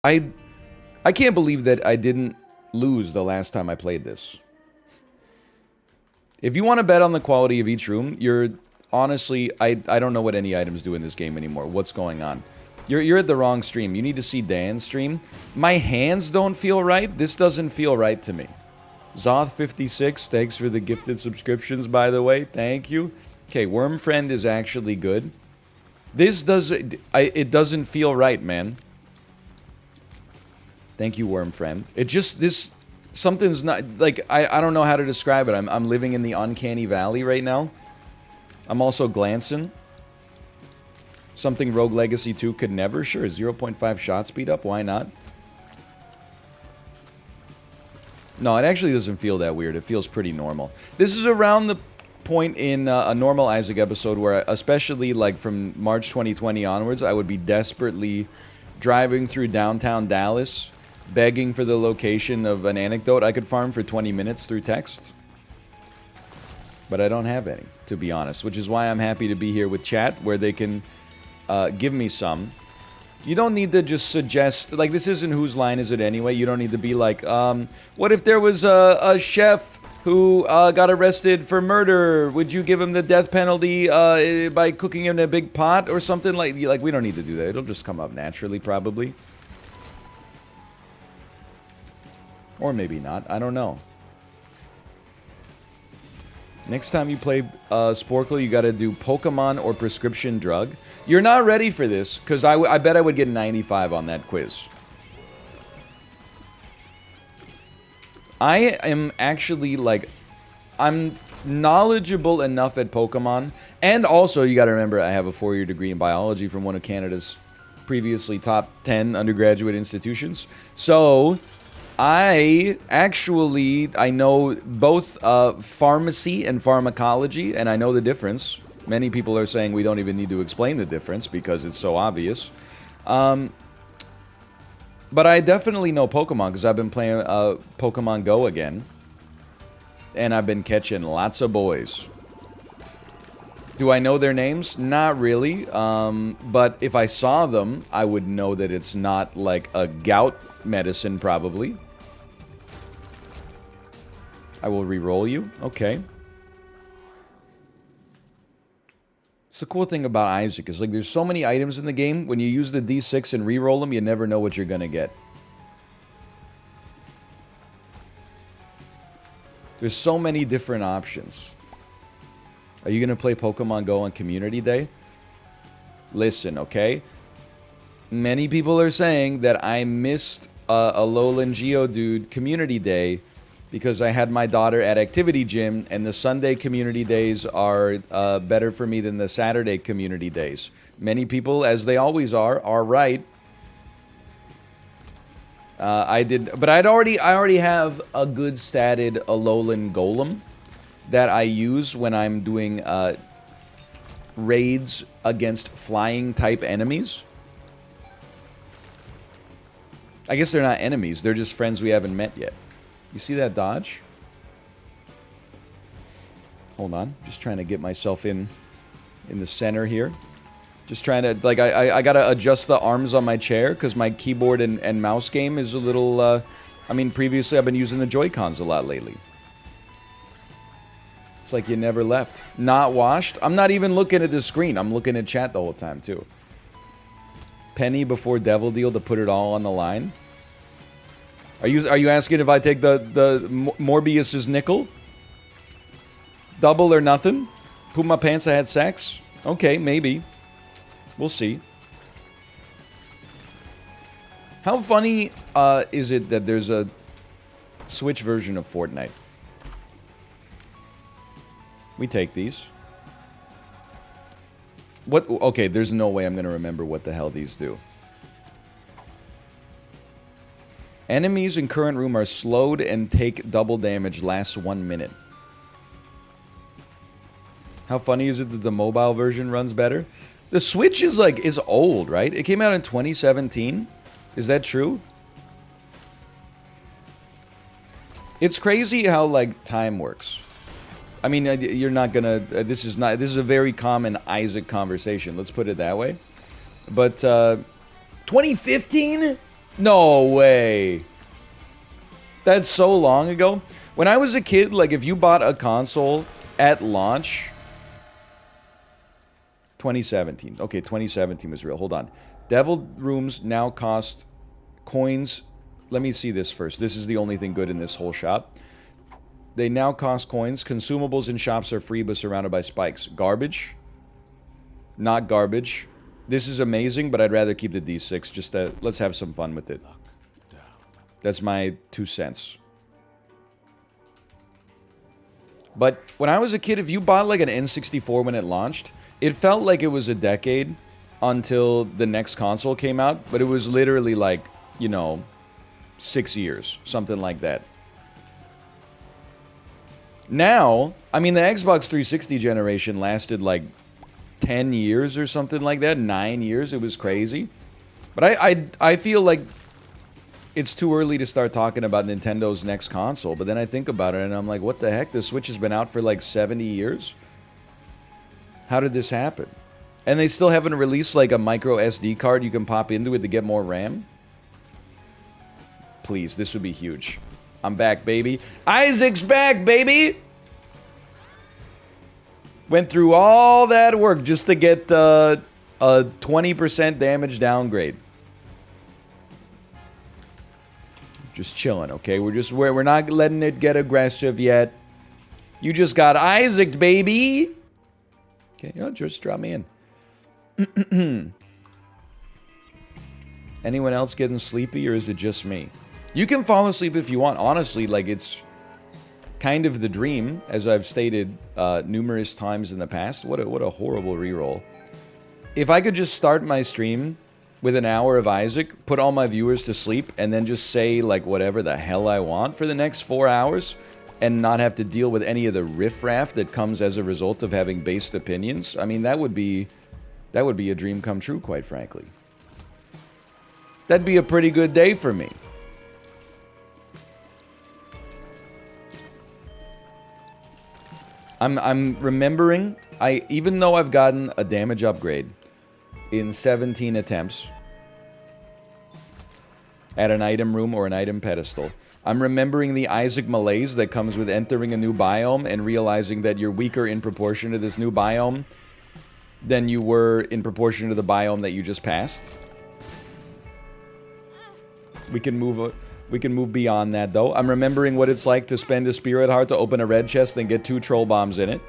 I can't believe that I didn't lose the last time I played this. If you want to bet on the quality of each room, you're honestly, I don't know what any items do in this game anymore. What's going on? You're at the wrong stream. You need to see Dan's stream. My hands don't feel right. This doesn't feel right to me. Zoth56, thanks for the gifted subscriptions, by the way. Thank you. Okay, Worm Friend is actually good. This it doesn't feel right, man. Thank you, Worm Friend. It just, something's not, like, I don't know how to describe it. I'm living in the Uncanny Valley right now. I'm also glancing. Something Rogue Legacy 2 could never. Sure, 0.5 shot speed up. Why not? No, it actually doesn't feel that weird. It feels pretty normal. This is around the point in a normal Isaac episode where, especially like from March 2020 onwards, I would be desperately driving through downtown Dallas, begging for the location of an anecdote I could farm for 20 minutes through text. But I don't have any, to be honest, which is why I'm happy to be here with chat, where they can give me some. You don't need to just suggest, like, this isn't whose line is it anyway. You don't need to be like, what if there was a chef who got arrested for murder? Would you give him the death penalty by cooking him in a big pot or something? Like, we don't need to do that. It'll just come up naturally, probably. Or maybe not. I don't know. Next time you play Sporkle, you gotta do Pokemon or prescription drug. You're not ready for this, because I bet I would get 95 on that quiz. I am actually, like, I'm knowledgeable enough at Pokemon, and also, you gotta remember, I have a 4-year degree in biology from one of Canada's previously top 10 undergraduate institutions. So I know both pharmacy and pharmacology, and I know the difference. Many people are saying we don't even need to explain the difference because it's so obvious. But I definitely know Pokemon because I've been playing Pokemon Go again. And I've been catching lots of boys. Do I know their names? Not really. But if I saw them, I would know that it's not like a gout medicine, probably. I will re-roll you. Okay. It's the cool thing about Isaac is, like, there's so many items in the game. When you use the D6 and re-roll them, you never know what you're gonna get. There's so many different options. Are you gonna play Pokemon Go on Community Day? Listen, okay? Many people are saying that I missed a Lowland Geodude Community Day because I had my daughter at Activity Gym, and the Sunday community days are better for me than the Saturday community days. Many people, as they always are right. I did, but I already have a good statted Alolan Golem that I use when I'm doing raids against flying type enemies. I guess they're not enemies, they're just friends we haven't met yet. You see that dodge? Hold on, just trying to get myself in the center here. Just trying to, like, I gotta adjust the arms on my chair because my keyboard and mouse game is a little, I mean, previously I've been using the Joy-Cons a lot lately. It's like you never left. Not washed? I'm not even looking at the screen. I'm looking at chat the whole time, too. Penny before Devil Deal to put it all on the line? Are you asking if I take the Morbius's nickel? Double or nothing? Poop my pants, I had sex? Okay, maybe. We'll see. How funny is it that there's a Switch version of Fortnite? We take these. What? Okay, there's no way I'm gonna remember what the hell these do. Enemies in current room are slowed and take double damage, lasts 1 minute. How funny is it that the mobile version runs better? The Switch is old, right? It came out in 2017. Is that true? It's crazy how, like, time works. I mean, you're not gonna, this is a very common Isaac conversation, let's put it that way. But, 2015? No way. That's so long ago. When I was a kid, like, if you bought a console at launch... 2017. Okay, 2017 was real. Hold on. Devil Rooms now cost coins. Let me see this first. This is the only thing good in this whole shop. They now cost coins. Consumables in shops are free but surrounded by spikes. Garbage. Not garbage. This is amazing, but I'd rather keep the D6. Just let's have some fun with it. That's my 2 cents. But when I was a kid, if you bought like an N64 when it launched, it felt like it was a decade until the next console came out. But it was literally like, you know, 6 years. Something like that. Now, I mean, the Xbox 360 generation lasted like 10 years or something like that. 9 years. It was crazy. But I feel like it's too early to start talking about Nintendo's next console. But then I think about it and I'm like, what the heck? The Switch has been out for like 70 years? How did this happen? And they still haven't released like a micro SD card you can pop into it to get more RAM? Please, this would be huge. I'm back, baby. Isaac's back, baby! Went through all that work just to get a 20% damage downgrade. Just chilling, okay? We're not letting it get aggressive yet. You just got Isaac'd, baby! Okay, yeah, just drop me in. Anyone else getting sleepy, or is it just me? You can fall asleep if you want. Honestly, like, it's kind of the dream, as I've stated numerous times in the past. What a horrible reroll. If I could just start my stream with an hour of Isaac, put all my viewers to sleep, and then just say, like, whatever the hell I want for the next 4 hours, and not have to deal with any of the riffraff that comes as a result of having based opinions, I mean, that would be a dream come true, quite frankly. That'd be a pretty good day for me. I'm remembering, even though I've gotten a damage upgrade in 17 attempts at an item room or an item pedestal, I'm remembering the Isaac malaise that comes with entering a new biome and realizing that you're weaker in proportion to this new biome than you were in proportion to the biome that you just passed. We can move beyond that, though. I'm remembering what it's like to spend a spirit heart to open a red chest and get 2 troll bombs in it.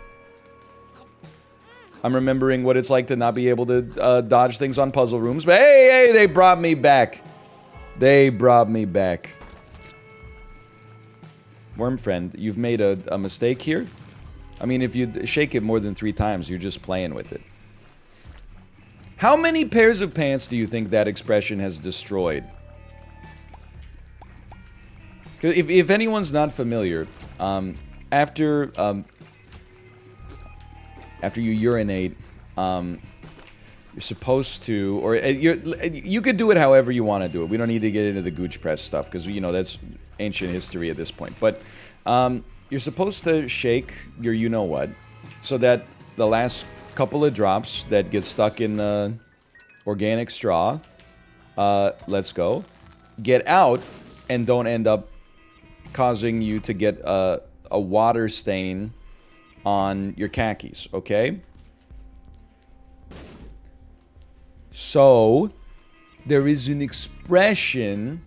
I'm remembering what it's like to not be able to dodge things on puzzle rooms. But hey, they brought me back. They brought me back. Worm friend, you've made a mistake here. I mean, if you shake it more than 3 times, you're just playing with it. How many pairs of pants do you think that expression has destroyed? If anyone's not familiar, after you urinate, you're supposed to, or you could do it however you want to do it. We don't need to get into the Gooch Press stuff because, you know, that's ancient history at this point. But you're supposed to shake your you-know-what so that the last couple of drops that get stuck in the organic straw, let's go, get out and don't end up causing you to get a water stain on your khakis, okay? So, there is an expression,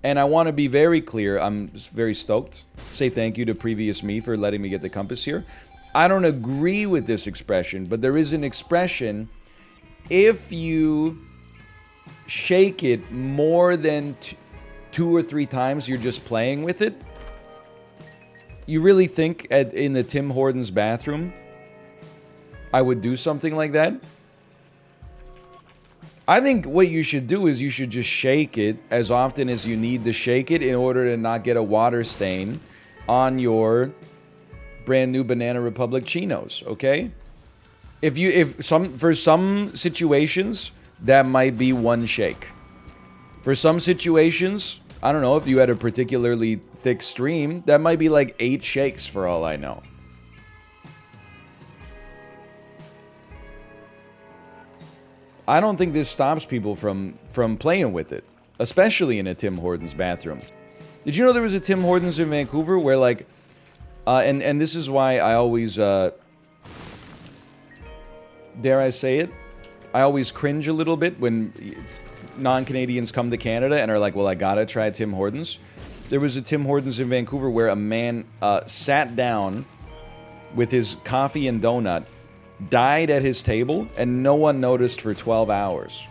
and I want to be very clear, I'm very stoked. Say thank you to previous me for letting me get the compass here. I don't agree with this expression, but there is an expression, if you shake it more than 2 or 3 times, you're just playing with it. You really think in the Tim Hortons bathroom I would do something like that? I think what you should do is you should just shake it as often as you need to shake it in order to not get a water stain on your brand new Banana Republic chinos, okay? For some situations, that might be 1 shake. For some situations, I don't know, if you had a particularly thick stream, that might be like 8 shakes for all I know. I don't think this stops people from playing with it. especially in a Tim Hortons bathroom. Did you know there was a Tim Hortons in Vancouver where, like, and this is why I always, dare I say it, I always cringe a little bit when non-Canadians come to Canada and are like, well, I gotta try Tim Hortons. There was a Tim Hortons in Vancouver where a man sat down with his coffee and donut, died at his table, and no one noticed for 12 hours.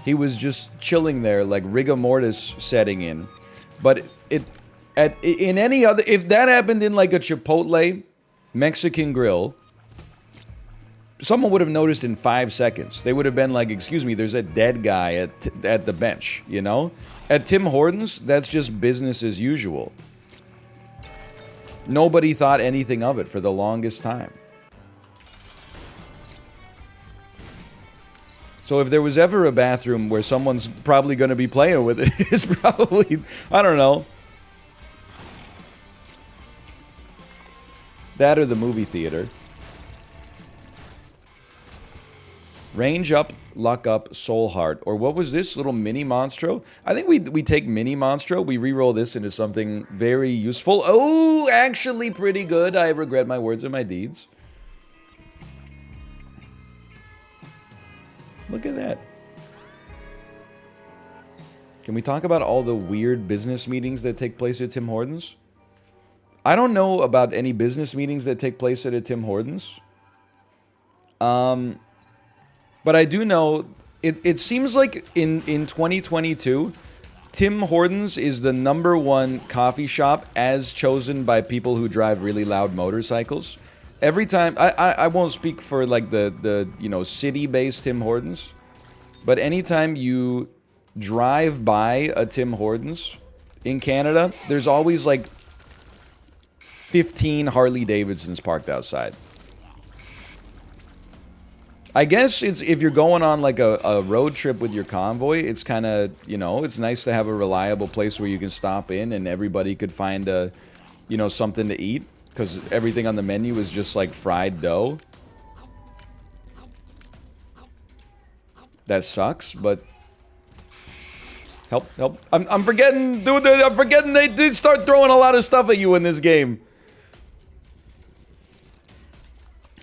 He was just chilling there, like rigor mortis setting in. But in any other, if that happened in like a Chipotle Mexican grill, someone would have noticed in 5 seconds. They would have been like, excuse me, there's a dead guy at the bench, you know? At Tim Hortons, that's just business as usual. Nobody thought anything of it for the longest time. So if there was ever a bathroom where someone's probably going to be playing with it, it's probably, I don't know, that or the movie theater. Range up, luck up, soul heart. Or what was this little mini monstro? I think we take mini monstro, we re-roll this into something very useful. Oh, actually pretty good. I regret my words and my deeds. Look at that. Can we talk about all the weird business meetings that take place at Tim Hortons? I don't know about any business meetings that take place at a Tim Hortons. But I do know, it seems like in 2022, Tim Hortons is the #1 coffee shop as chosen by people who drive really loud motorcycles. Every time, I won't speak for like the you know, city-based Tim Hortons, but anytime you drive by a Tim Hortons in Canada, there's always like 15 Harley Davidsons parked outside. I guess it's if you're going on like a road trip with your convoy, it's kind of, you know, it's nice to have a reliable place where you can stop in and everybody could find a, you know, something to eat. Because everything on the menu is just like fried dough. That sucks, but help. I'm forgetting, dude. I'm forgetting they did start throwing a lot of stuff at you in this game.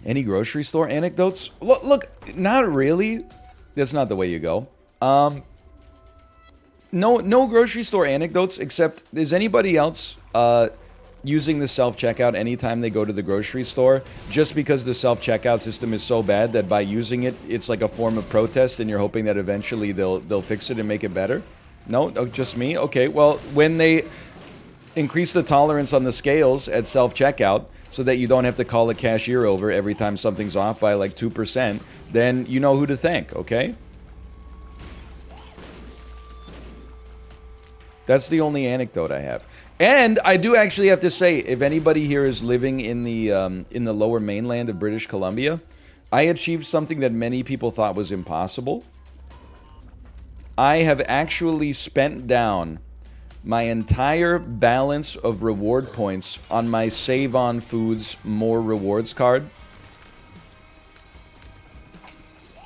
Any grocery store anecdotes? Look, not really. That's not the way you go. No grocery store anecdotes. Except, is anybody else using the self-checkout anytime they go to the grocery store, just because the self-checkout system is so bad that by using it, it's like a form of protest, and you're hoping that eventually they'll fix it and make it better? No, just me? Okay, well, when they increase the tolerance on the scales at self-checkout so that you don't have to call a cashier over every time something's off by like 2%, then you know who to thank, okay? That's the only anecdote I have. And I do actually have to say, if anybody here is living in the lower mainland of British Columbia, I achieved something that many people thought was impossible. I have actually spent down my entire balance of reward points on my Save On Foods More Rewards card.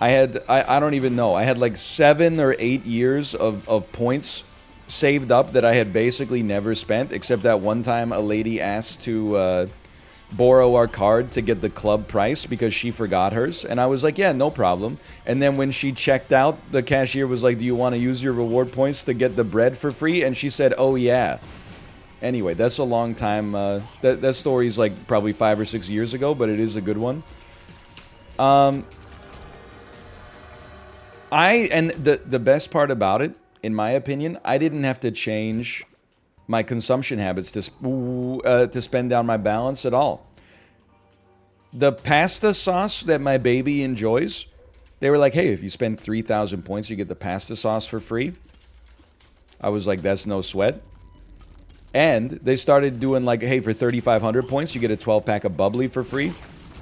I don't even know. I had like 7 or 8 years of points saved up that I had basically never spent, except that one time a lady asked to borrow our card to get the club price because she forgot hers, and I was like, yeah, no problem. And then when she checked out, the cashier was like, do you want to use your reward points to get the bread for free? And she said, oh yeah. Anyway, that's a long time. That story's like probably 5 or 6 years ago, but it is a good one. And the best part about it, in my opinion, I didn't have to change my consumption habits to spend down my balance at all. The pasta sauce that my baby enjoys, they were like, hey, if you spend 3,000 points, you get the pasta sauce for free. I was like, that's no sweat. And they started doing like, hey, for 3,500 points, you get a 12-pack of bubbly for free.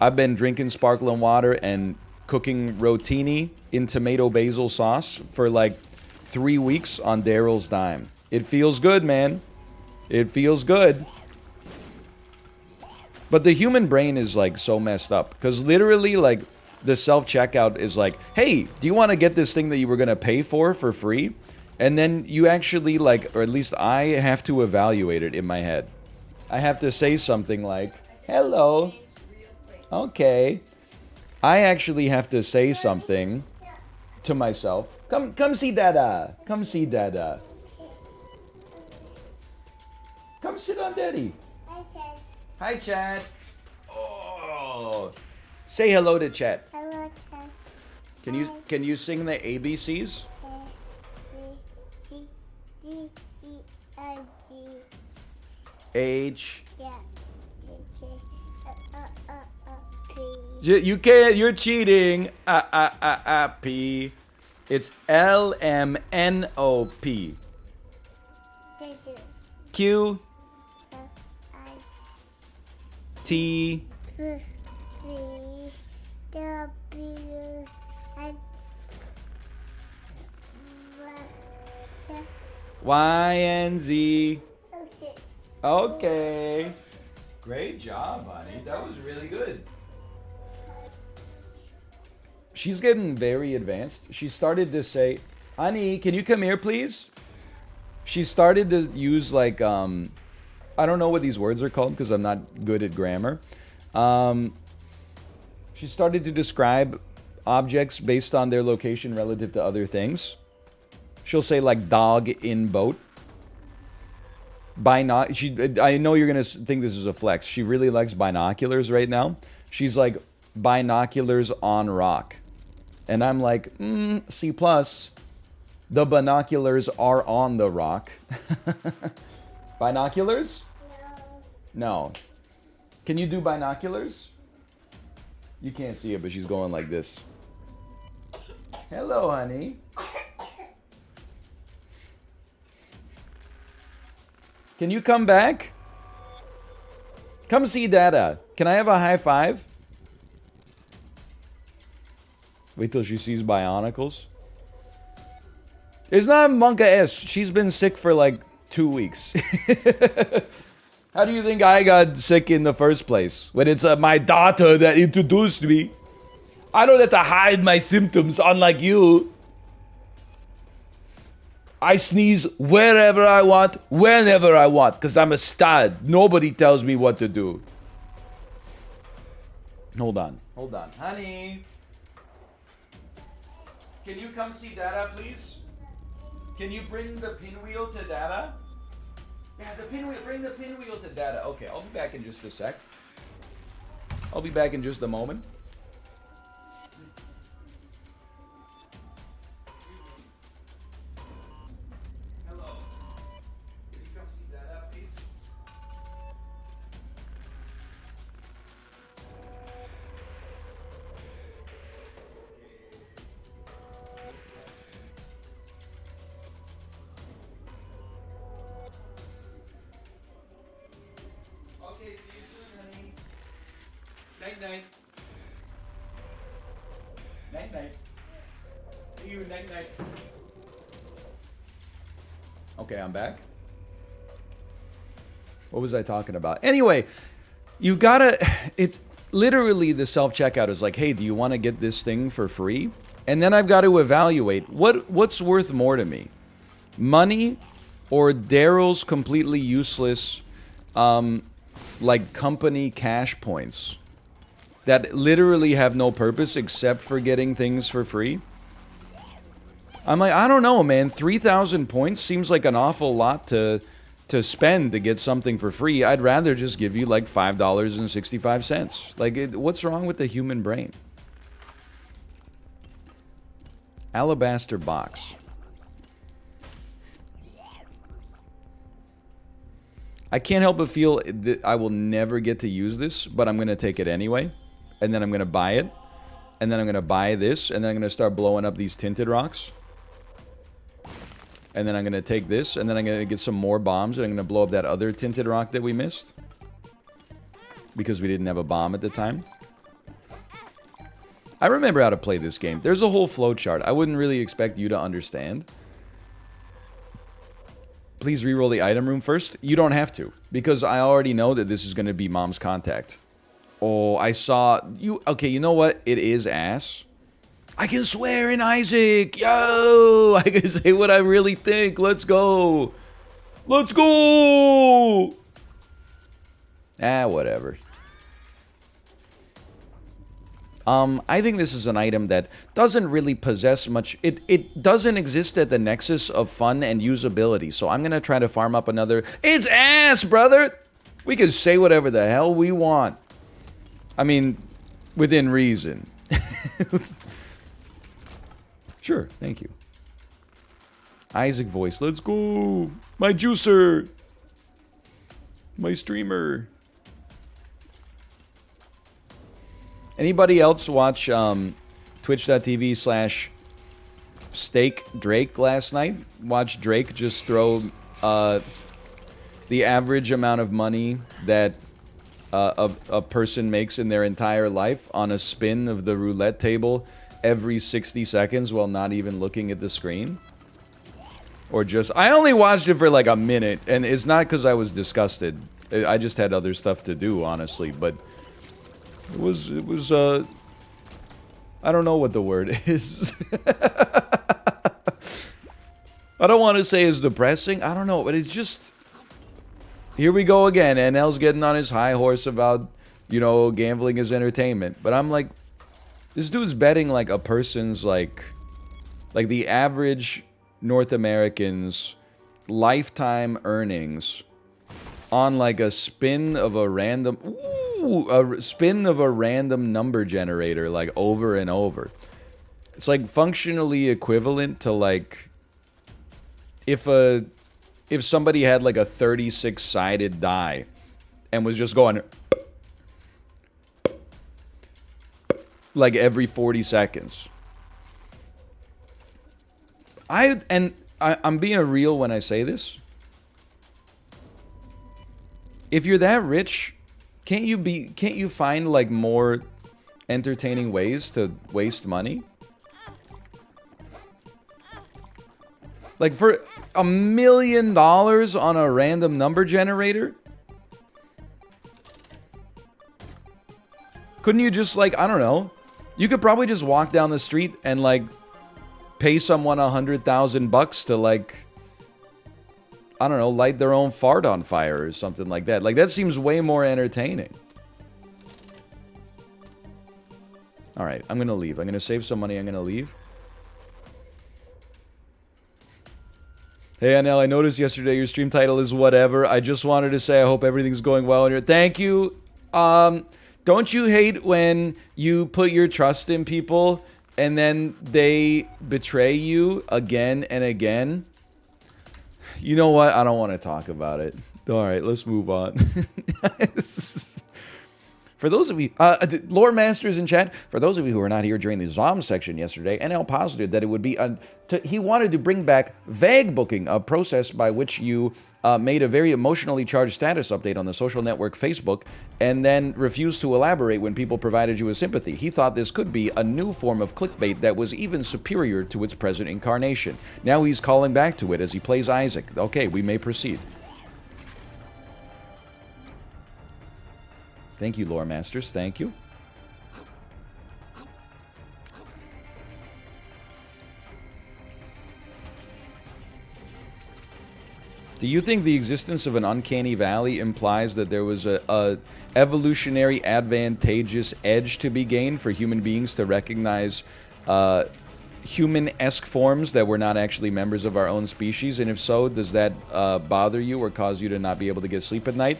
I've been drinking sparkling water and cooking rotini in tomato basil sauce for like 3 weeks on Daryl's dime. It feels good, man. It feels good. But the human brain is like so messed up. Because literally, like, the self-checkout is like, hey, do you want to get this thing that you were going to pay for free? And then you actually, like, or at least I have to evaluate it in my head. I have to say something like, hello. Okay. I actually have to say something to myself. Come see Dada. Come see Dada. Come sit on Daddy. Hi, Chad. Oh. Say hello to Chad. Hello, Chad. Can you sing the ABCs? H. You can't. You're cheating. P. It's LMNOP. Q. T. Y and Z. Okay. Great job, honey. That was really good. She's getting very advanced. She started to say, honey, can you come here, please? She started to use, like, I don't know what these words are called because I'm not good at grammar. She started to describe objects based on their location relative to other things. She'll say, like, dog in boat. I know you're going to think this is a flex. She really likes binoculars right now. She's like, binoculars on rock. And I'm like, C+. The binoculars are on the rock. Binoculars? No. Can you do binoculars? You can't see it, but she's going like this. Hello, honey. Can you come back? Come see Dada. Can I have a high five? Wait till she sees Bionicles. It's not Monka S. She's been sick for like 2 weeks. How do you think I got sick in the first place? When it's my daughter that introduced me. I don't have to hide my symptoms, unlike you. I sneeze wherever I want, whenever I want, because I'm a stud. Nobody tells me what to do. Hold on. Honey. Can you come see Dada, please? Can you bring the pinwheel to Dada? Yeah, the pinwheel. Bring the pinwheel to Dada. Okay, I'll be back in just a sec. I'll be back in just a moment. Night. See you night. Okay, I'm back. What was I talking about? Anyway, you've gotta, it's literally the self-checkout is like, hey, do you want to get this thing for free? And then I've got to evaluate what's worth more to me, money or Daryl's completely useless, like company cash points that literally have no purpose except for getting things for free. I'm like, I don't know, man. 3,000 points seems like an awful lot to spend to get something for free. I'd rather just give you like $5.65. Like, what's wrong with the human brain? Alabaster box. I can't help but feel that I will never get to use this, but I'm going to take it anyway. And then I'm going to buy it. And then I'm going to buy this. And then I'm going to start blowing up these tinted rocks. And then I'm going to take this. And then I'm going to get some more bombs. And I'm going to blow up that other tinted rock that we missed. Because we didn't have a bomb at the time. I remember how to play this game. There's a whole flowchart. I wouldn't really expect you to understand. Please reroll the item room first. You don't have to. Because I already know that this is going to be mom's contact. Oh, I saw you. Okay, you know what? It is ass. I can swear in Isaac. Yo, I can say what I really think. Let's go. Let's go. Whatever. I think this is an item that doesn't really possess much. It doesn't exist at the nexus of fun and usability. So I'm going to try to farm up another. It's ass, brother. We can say whatever the hell we want. I mean, within reason. Sure, thank you. Isaac voice. Let's go. My juicer. My streamer. Anybody else watch twitch.tv/Steak Drake last night? Watch Drake just throw the average amount of money that a person makes in their entire life on a spin of the roulette table every 60 seconds while not even looking at the screen? Or just... I only watched it for like a minute, and it's not because I was disgusted. I just had other stuff to do, honestly, but... It was, I don't know what the word is. I don't want to say it's depressing. I don't know, but it's just... Here we go again. NL's getting on his high horse about, you know, gambling is entertainment. But I'm like, this dude's betting like a person's like the average North American's lifetime earnings on like a spin of a random... a spin of a random number generator, like, over and over. It's, like, functionally equivalent to, like, if somebody had, like, a 36-sided die and was just going... like, every 40 seconds. I'm being real when I say this. If you're that rich... Can't you find, like, more entertaining ways to waste money? Like, for $1 million on a random number generator? Couldn't you just, like, I don't know. You could probably just walk down the street and, like, pay someone $100,000 to, like... I don't know, light their own fart on fire or something like that. Like, that seems way more entertaining. Alright, I'm gonna leave. I'm gonna save some money, I'm gonna leave. Hey, NL, I noticed yesterday your stream title is whatever. I just wanted to say I hope everything's going well in here. Thank you. Don't you hate when you put your trust in people and then they betray you again and again? You know what? I don't want to talk about it. Alright, let's move on. For those of you... lore masters in chat, for those of you who were not here during the ZOM section yesterday, NL posited that it would be... he wanted to bring back vague booking, a process by which you made a very emotionally charged status update on the social network Facebook, and then refused to elaborate when people provided you with sympathy. He thought this could be a new form of clickbait that was even superior to its present incarnation. Now he's calling back to it as he plays Isaac. Okay, we may proceed. Thank you, lore masters. Thank you. Do you think the existence of an uncanny valley implies that there was a evolutionary advantageous edge to be gained for human beings to recognize human-esque forms that were not actually members of our own species? And if so, does that bother you or cause you to not be able to get sleep at night?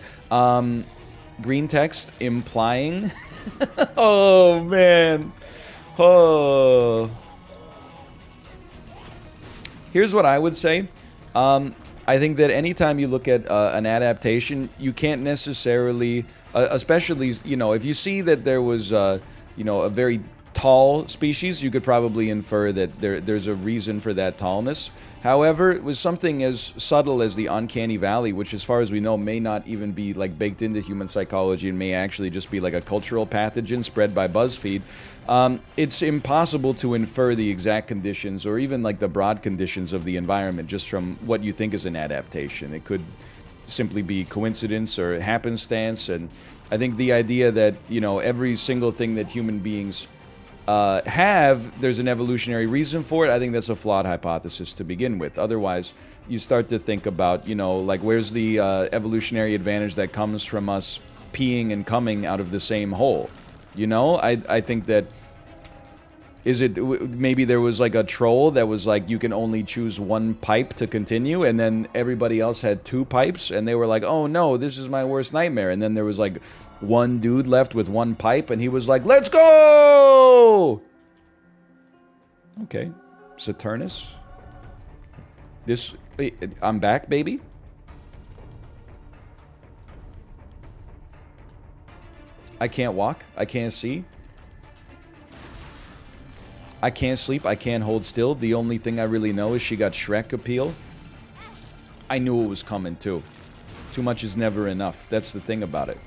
Green text implying... oh, man. Oh. Here's what I would say. I think that anytime you look at an adaptation, you can't necessarily, especially, you know, if you see that there was, you know, a very tall species, you could probably infer that there's a reason for that tallness. However, it was something as subtle as the uncanny valley, which as far as we know may not even be like baked into human psychology and may actually just be like a cultural pathogen spread by BuzzFeed. It's impossible to infer the exact conditions or even like the broad conditions of the environment just from what you think is an adaptation. It could simply be coincidence or happenstance, and I think the idea that, you know, every single thing that human beings there's an evolutionary reason for it. I think that's a flawed hypothesis to begin with. Otherwise, you start to think about, you know, like where's the evolutionary advantage that comes from us peeing and coming out of the same hole? You know, I think that, is it, maybe there was like a troll that was like, you can only choose one pipe to continue, and then everybody else had 2 pipes, and they were like, oh no, this is my worst nightmare. And then there was like one dude left with 1 pipe, and he was like, let's go! Okay. Saturnus? This, I'm back, baby? I can't walk. I can't see. I can't sleep. I can't hold still. The only thing I really know is she got Shrek appeal. I knew it was coming, too. Too much is never enough. That's the thing about it.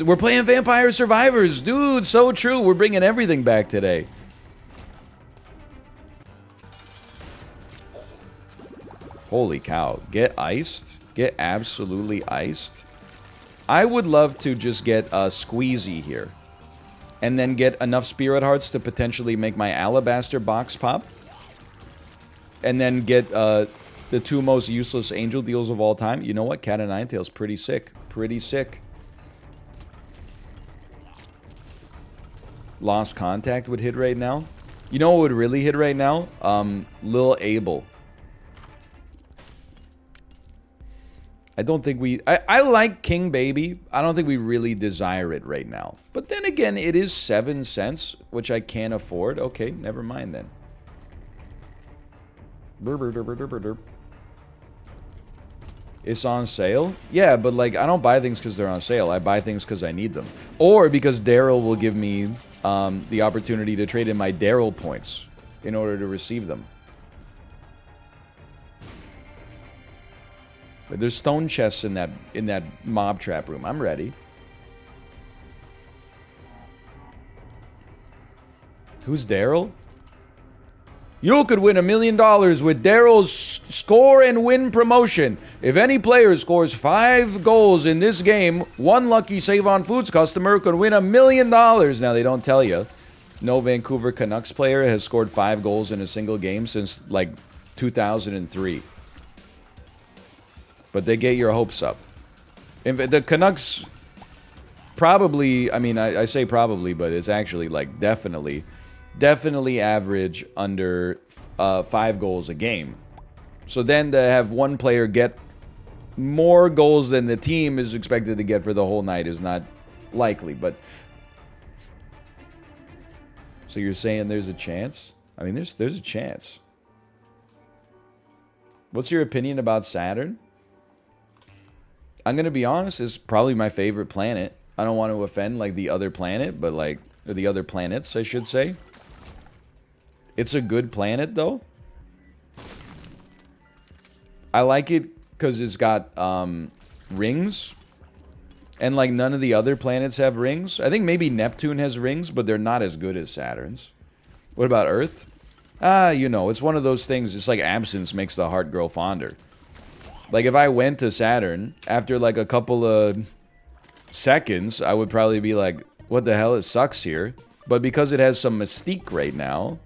We're playing Vampire Survivors. Dude, so true. We're bringing everything back today. Holy cow. Get iced? Get absolutely iced? I would love to just get a squeezy here. And then get enough spirit hearts to potentially make my Alabaster box pop. And then get the 2 most useless angel deals of all time. You know what? Cat of Nine Tails, pretty sick. Pretty sick. Lost Contact would hit right now. You know what would really hit right now? Lil Abel. I don't think we... I like King Baby. I don't think we really desire it right now. But then again, it is 7 cents, which I can't afford. Okay, never mind then. It's on sale? Yeah, but like, I don't buy things because they're on sale. I buy things because I need them. Or because Daryl will give me the opportunity to trade in my Daryl points in order to receive them. But there's stone chests in that mob trap room. I'm ready. Who's Daryl? You could win $1 million with Daryl's score and win promotion. If any player scores 5 goals in this game, one lucky Save on Foods customer could win $1 million. Now, they don't tell you. No Vancouver Canucks player has scored 5 goals in a single game since, like, 2003. But they get your hopes up. The Canucks probably, I mean, I say probably, but it's actually, like, definitely average under 5 goals a game. So then to have one player get more goals than the team is expected to get for the whole night is not likely, but... So you're saying there's a chance? I mean, there's a chance. What's your opinion about Saturn? I'm going to be honest, it's probably my favorite planet. I don't want to offend, like, the other planet, but, like, or the other planets, I should say. It's a good planet, though. I like it because it's got, rings. And, like, none of the other planets have rings. I think maybe Neptune has rings, but they're not as good as Saturn's. What about Earth? You know, it's one of those things, it's like absence makes the heart grow fonder. Like, if I went to Saturn, after, like, a couple of seconds, I would probably be like, what the hell, it sucks here. But because it has some mystique right now,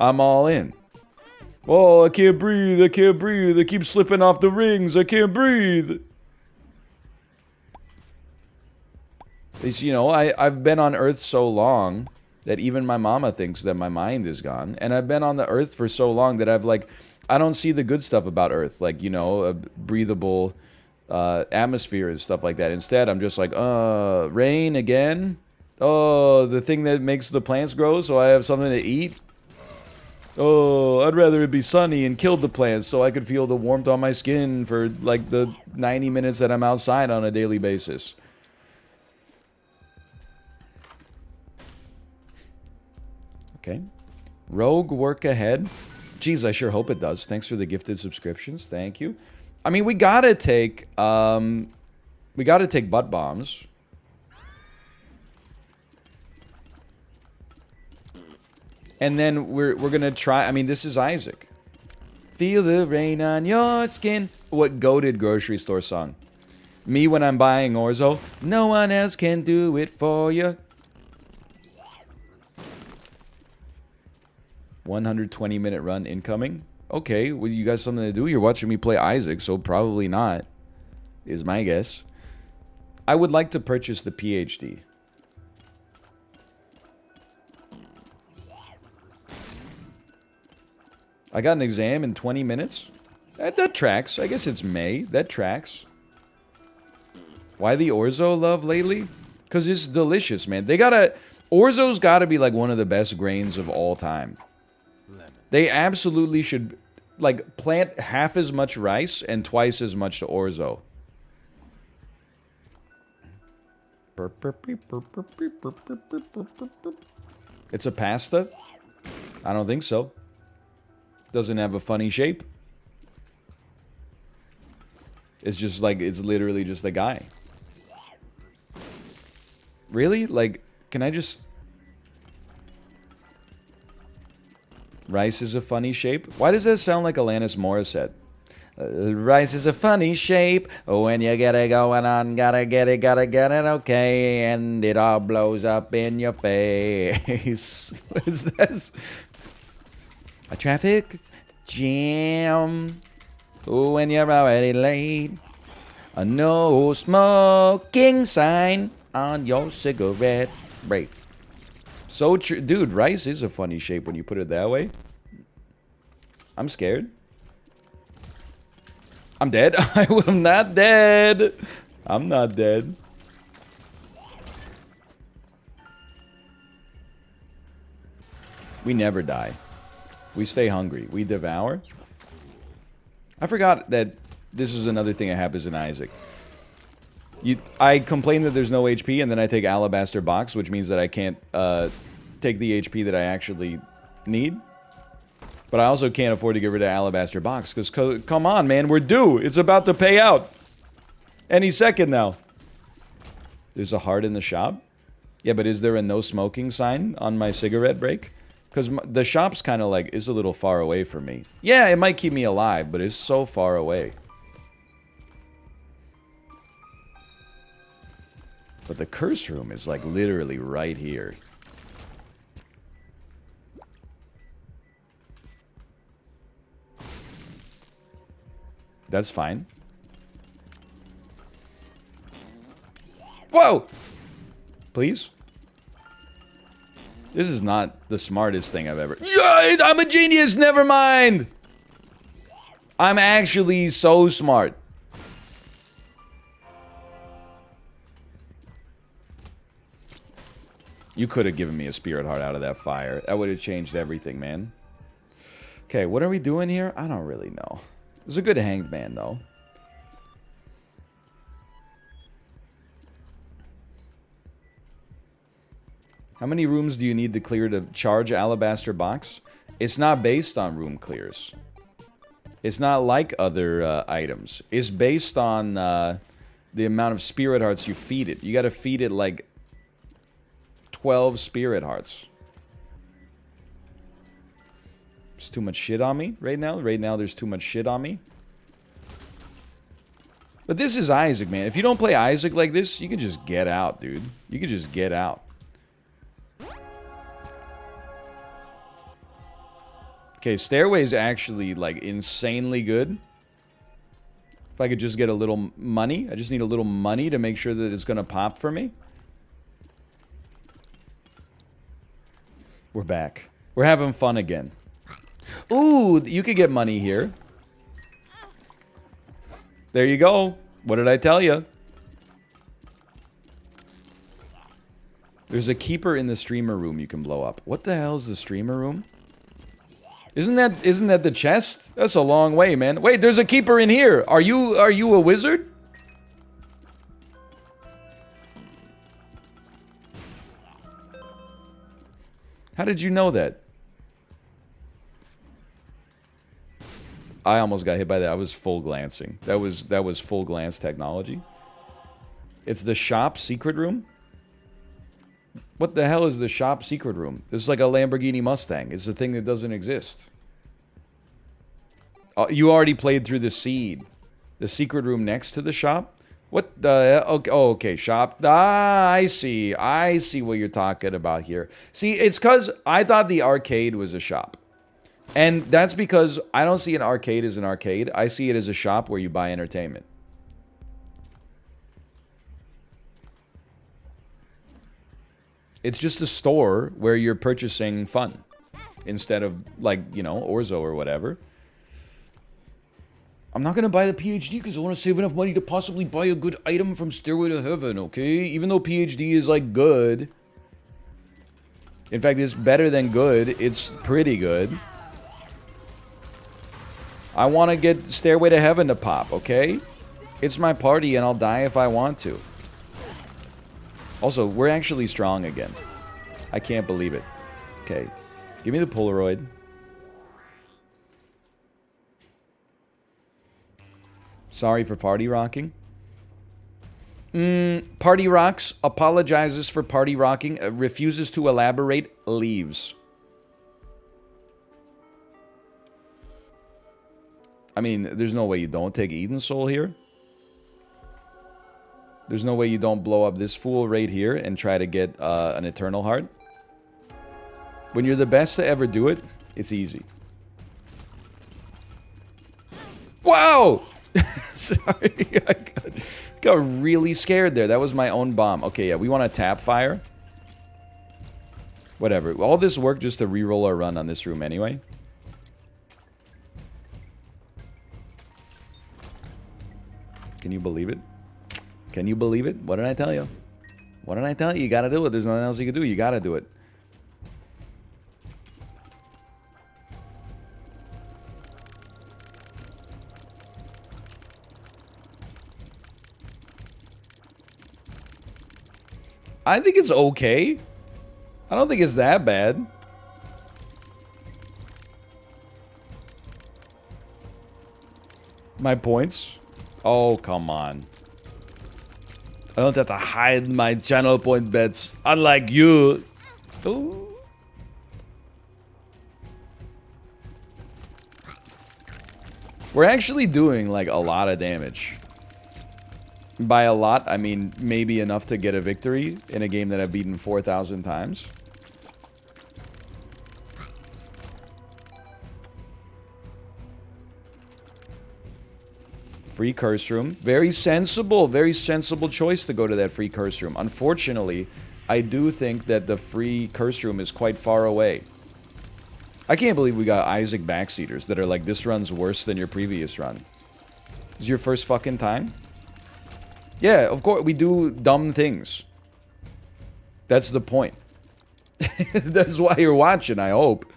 I'm all in. Oh, I can't breathe, I can't breathe, I keep slipping off the rings, I can't breathe. It's, you know, I've been on Earth so long that even my mama thinks that my mind is gone. And I've been on the Earth for so long that I've, like... I don't see the good stuff about Earth, like, you know, a breathable atmosphere and stuff like that. Instead, I'm just like, rain again? Oh, the thing that makes the plants grow so I have something to eat? Oh, I'd rather it be sunny and kill the plants so I could feel the warmth on my skin for, like, the 90 minutes that I'm outside on a daily basis. Okay. Rogue work ahead. Jeez, I sure hope it does. Thanks for the gifted subscriptions. Thank you. I mean, we gotta take butt bombs. And then we're gonna try. I mean, this is Isaac. Feel the rain on your skin. What goated grocery store song? Me when I'm buying Orzo. No one else can do it for you. 120-minute run incoming. Okay, well, you got something to do? You're watching me play Isaac, so probably not, is my guess. I would like to purchase the PhD. I got an exam in 20 minutes? That tracks. I guess it's May. That tracks. Why the Orzo love lately? Because it's delicious, man. They gotta... Orzo's gotta be like one of the best grains of all time. They absolutely should, like, plant half as much rice and twice as much to Orzo. It's a pasta? I don't think so. Doesn't have a funny shape. It's just like, it's literally just a guy. Really? Like, can I just... Rice is a funny shape? Why does that sound like Alanis Morissette? Rice is a funny shape. When you get it going on, gotta get it, okay. And it all blows up in your face. What is this? A traffic jam. When you're already late. A no smoking sign on your cigarette break. So true. Dude, rice is a funny shape when you put it that way. I'm scared. I'm dead. I'm not dead. I'm not dead. We never die. We stay hungry. We devour. I forgot that this is another thing that happens in Isaac. I complain that there's no HP, and then I take Alabaster box, which means that I can't take the HP that I actually need. But I also can't afford to get rid of Alabaster box, because come on, man, we're due. It's about to pay out. Any second now. There's a heart in the shop? Yeah, but is there a no smoking sign on my cigarette break? Because the shop's kind of like, is a little far away from me. Yeah, it might keep me alive, but it's so far away. But the curse room is like literally right here. That's fine. Whoa! Please? This is not the smartest thing I've ever... Yeah, I'm a genius! Never mind! I'm actually so smart. You could have given me a spirit heart out of that fire. That would have changed everything, man. Okay, what are we doing here? I don't really know. It's a good hanged man, though. How many rooms do you need to clear to charge Alabaster box? It's not based on room clears. It's not like other items. It's based on the amount of spirit hearts you feed it. You gotta feed it like 12 spirit hearts. There's too much shit on me right now. Right now there's too much shit on me. But this is Isaac, man. If you don't play Isaac like this, you can just get out, dude. You can just get out. Okay, stairway's actually, like, insanely good. If I could just get a little money. I just need a little money to make sure that it's gonna pop for me. We're back. We're having fun again. Ooh, you could get money here. There you go. What did I tell you? There's a keeper in the streamer room you can blow up. What the hell is the streamer room? Isn't that the chest? That's a long way, man. Wait, there's a keeper in here. Are you a wizard? How did you know that? I almost got hit by that. I was full glancing. That was full glance technology. It's the shop secret room? What the hell is the shop secret room? This is like a Lamborghini Mustang. It's a thing that doesn't exist. You already played through the seed. The secret room next to the shop? What the... Okay, oh, okay, shop. Ah, I see. I see what you're talking about here. See, it's because I thought the arcade was a shop. And that's because I don't see an arcade as an arcade. I see it as a shop where you buy entertainment. It's just a store where you're purchasing fun instead of, like, you know, Orzo or whatever. I'm not going to buy the PhD because I want to save enough money to possibly buy a good item from Stairway to Heaven, okay? Even though PhD is, like, good. In fact, it's better than good. It's pretty good. I want to get Stairway to Heaven to pop, okay? It's my party and I'll die if I want to. Also, we're actually strong again. I can't believe it. Okay. Give me the Polaroid. Sorry for party rocking. Party rocks, apologizes for party rocking, refuses to elaborate, leaves. I mean, there's no way you don't take Eden's Soul here. There's no way you don't blow up this fool right here and try to get an Eternal Heart. When you're the best to ever do it, it's easy. Wow! Sorry, I got really scared there. That was my own bomb. Okay, yeah, we want to tap fire. Whatever. All this work just to reroll our run on this room anyway. Can you believe it? Can you believe it? What did I tell you? What did I tell you? You gotta do it. There's nothing else you can do. You gotta do it. I think it's okay. I don't think it's that bad. My points? Oh, come on. I don't have to hide my channel point bets, unlike you. Ooh. We're actually doing, like, a lot of damage. By a lot, I mean maybe enough to get a victory in a game that I've beaten 4,000 times. Free curse room. Very sensible choice to go to that free curse room. Unfortunately, I do think that the free curse room is quite far away. I can't believe we got Isaac Backseaters that are like, this run's worse than your previous run. Is your first fucking time? Yeah, of course, we do dumb things. That's the point. That's why you're watching, I hope.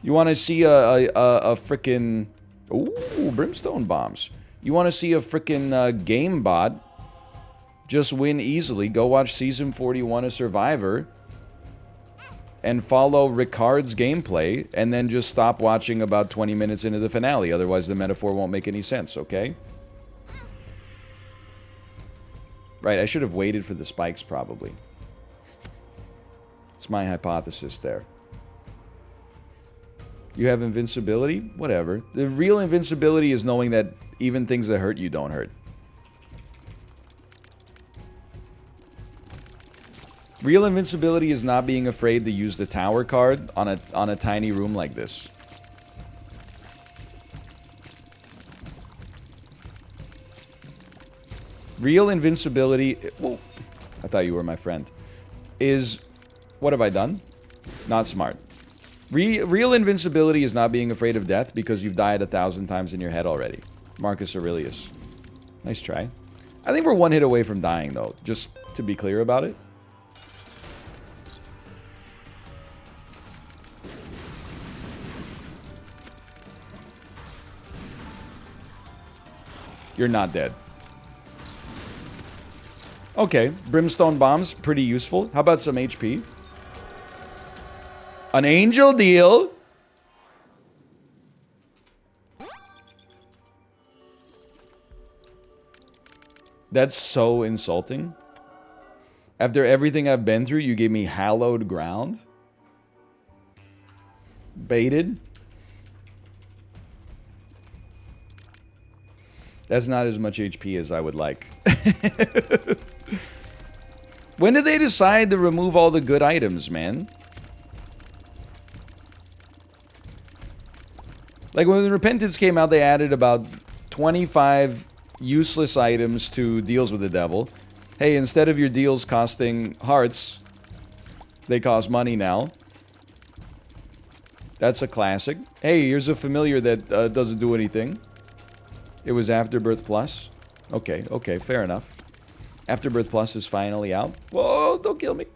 You want to see a frickin'... Ooh, brimstone bombs. You want to see a frickin' game bot just win easily? Go watch Season 41 of Survivor and follow Ricard's gameplay, and then just stop watching about 20 minutes into the finale. Otherwise, the metaphor won't make any sense, okay? Right, I should have waited for the spikes, probably. It's my hypothesis there. You have invincibility? Whatever. The real invincibility is knowing that even things that hurt you don't hurt. Real invincibility is not being afraid to use the tower card on a tiny room like this. Real invincibility... Whoa, I thought you were my friend. Is... What have I done? Not smart. Real invincibility is not being afraid of death because you've died 1,000 times in your head already. Marcus Aurelius. Nice try. I think we're one hit away from dying, though. Just to be clear about it. You're not dead. Okay, brimstone bombs, pretty useful. How about some HP? An angel deal. That's so insulting. After everything I've been through, you gave me hallowed ground? Baited? That's not as much HP as I would like. When did they decide to remove all the good items, man? Like, when Repentance came out, they added about 25 useless items to Deals with the Devil. Hey, instead of your deals costing hearts, they cost money now. That's a classic. Hey, here's a familiar that doesn't do anything. It was Afterbirth Plus. Okay, okay, fair enough. Afterbirth Plus is finally out. Whoa, don't kill me.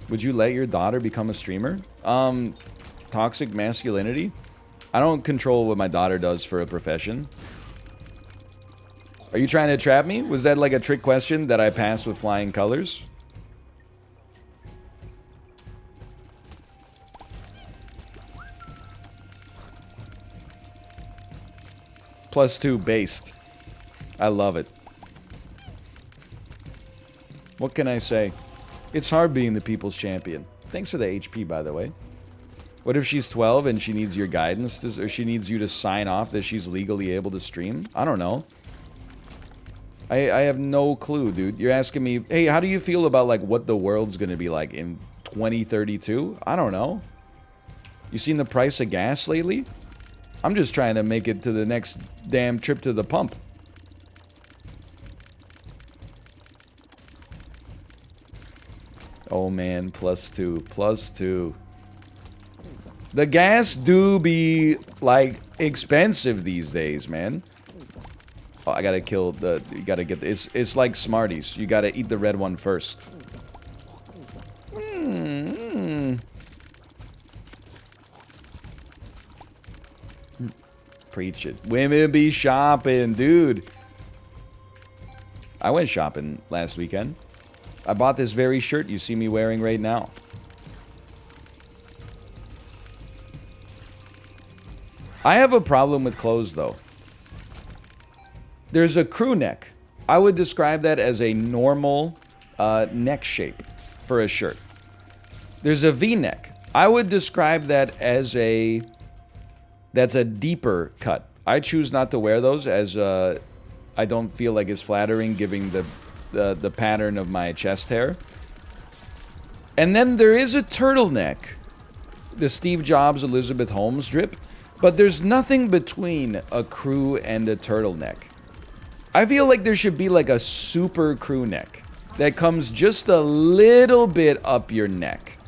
Would you let your daughter become a streamer? Toxic masculinity? I don't control what my daughter does for a profession. Are you trying to trap me? Was that like a trick question that I passed with flying colors? +2 based. I love it. What can I say? It's hard being the people's champion. Thanks for the HP, by the way. What if she's 12 and she needs your guidance, or she needs you to sign off that she's legally able to stream? I don't know. I have no clue, dude. You're asking me, hey, how do you feel about, like, what the world's gonna be like in 2032? I don't know. You seen the price of gas lately? I'm just trying to make it to the next damn trip to the pump. Oh man, +2, +2. The gas do be, like, expensive these days, man. Oh, I gotta kill the, you gotta get, it's like Smarties. You gotta eat the red one first. Preach it. Women be shopping, dude. I went shopping last weekend. I bought this very shirt you see me wearing right now. I have a problem with clothes, though. There's a crew neck. I would describe that as a normal neck shape for a shirt. There's a V-neck. I would describe that as a... that's a deeper cut. I choose not to wear those as I don't feel like it's flattering given the pattern of my chest hair. And then there is a turtleneck. The Steve Jobs, Elizabeth Holmes drip. But there's nothing between a crew and a turtleneck. I feel like there should be like a super crew neck that comes just a little bit up your neck,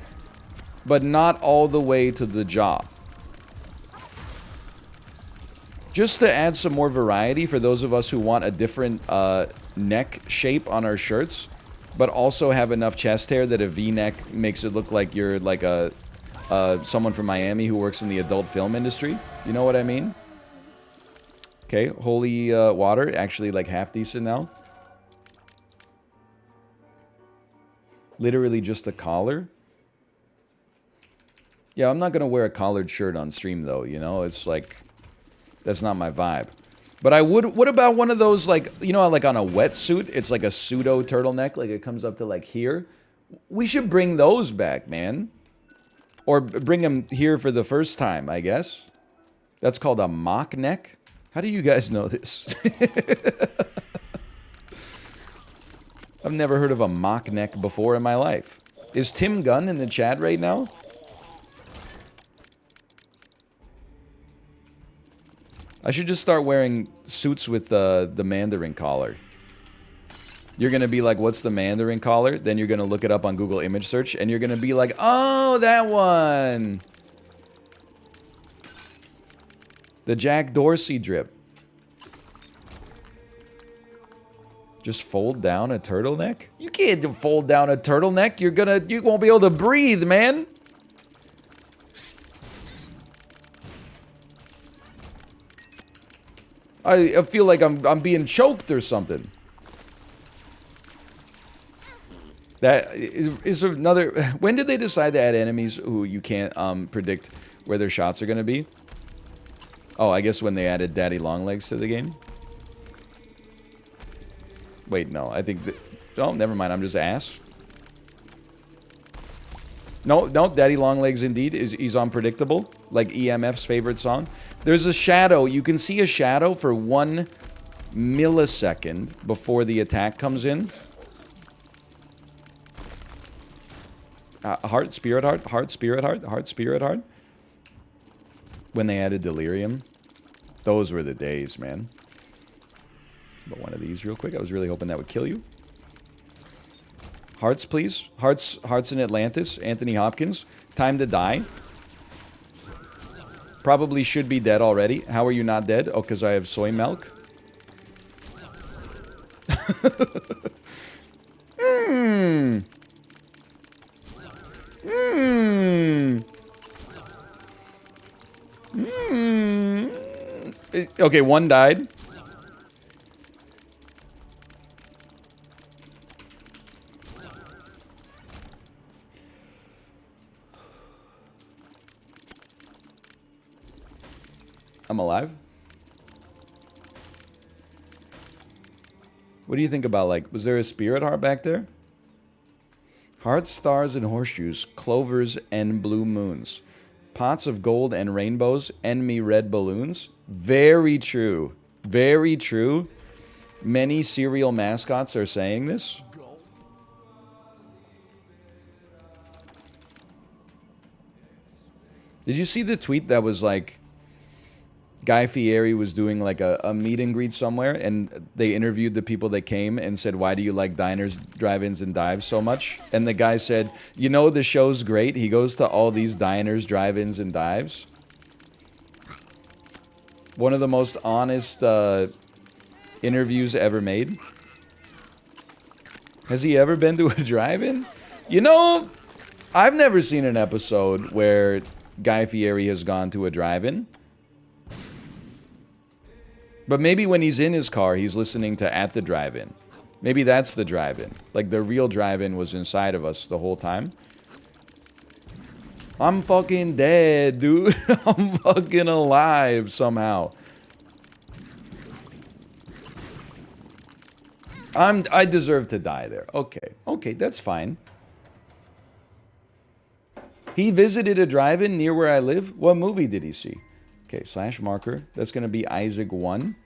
but not all the way to the jaw. Just to add some more variety for those of us who want a different neck shape on our shirts, but also have enough chest hair that a V-neck makes it look like you're like a someone from Miami who works in the adult film industry. You know what I mean? Okay, holy water, actually like half decent now. Literally just a collar. Yeah, I'm not gonna wear a collared shirt on stream though, you know? It's like, that's not my vibe. But I would, what about one of those, like, you know, like on a wetsuit, it's like a pseudo turtleneck, like it comes up to like here. We should bring those back, man. Or bring them here for the first time, I guess. That's called a mock neck. How do you guys know this? I've never heard of a mock neck before in my life. Is Tim Gunn in the chat right now? I should just start wearing suits with the Mandarin collar. You're going to be like, what's the Mandarin collar? Then you're going to look it up on Google image search, and you're going to be like, oh, that one. The Jack Dorsey drip. Just fold down a turtleneck? You can't fold down a turtleneck. You won't be able to breathe, man. I feel like I'm being choked or something. That is another... When did they decide to add enemies who you can't predict where their shots are going to be? Oh, I guess when they added Daddy Longlegs to the game? Wait, no. I think... Oh, never mind. I'm just ass. No, Daddy Longlegs indeed. He's unpredictable. Like EMF's favorite song. There's a shadow. You can see a shadow for 1 millisecond before the attack comes in. Heart, Spirit Heart, Heart, Spirit Heart, Heart, Spirit Heart. When they added Delirium. Those were the days, man. But one of these real quick. I was really hoping that would kill you. Hearts, please. Hearts in Atlantis. Anthony Hopkins. Time to die. Probably should be dead already. How are you not dead? Oh, because I have soy milk. Mmm. Mmm. Mmm. Okay, one died. I'm alive. What do you think about, like, was there a spirit heart back there? Hearts, stars, and horseshoes, clovers, and blue moons. Pots of gold and rainbows, enemy red balloons. Very true. Very true. Many cereal mascots are saying this. Did you see the tweet that was like, Guy Fieri was doing like a meet and greet somewhere, and they interviewed the people that came and said, why do you like diners, drive-ins, and dives so much? And the guy said, you know, the show's great. He goes to all these diners, drive-ins, and dives. One of the most honest interviews ever made. Has he ever been to a drive-in? You know, I've never seen an episode where Guy Fieri has gone to a drive-in. But maybe when he's in his car, he's listening to At the Drive-In. Maybe that's the drive-in. Like, the real drive-in was inside of us the whole time. I'm fucking dead, dude. I'm fucking alive somehow. I deserve to die there. Okay. Okay, that's fine. He visited a drive-in near where I live? What movie did he see? Okay, slash marker. That's going to be Isaac 1.